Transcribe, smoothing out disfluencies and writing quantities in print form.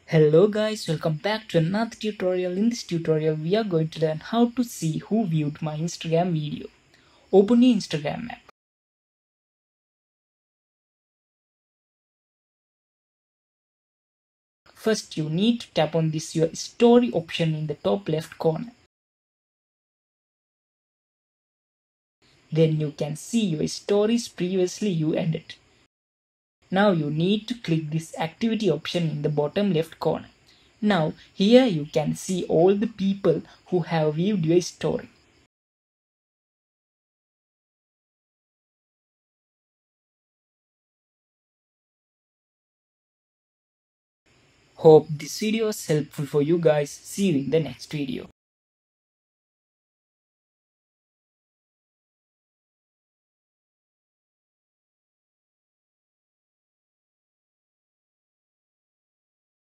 Hello guys, welcome back to another tutorial. In this tutorial, we are going to learn how to see who viewed my Instagram video. Open your Instagram app. First, you need to tap on this your story option in the top left corner. Then you can see your stories previously you ended. Now you need to click this activity option in the bottom left corner. Now here you can see all the people who have viewed your story. Hope this video is helpful for you guys. See you in the next video.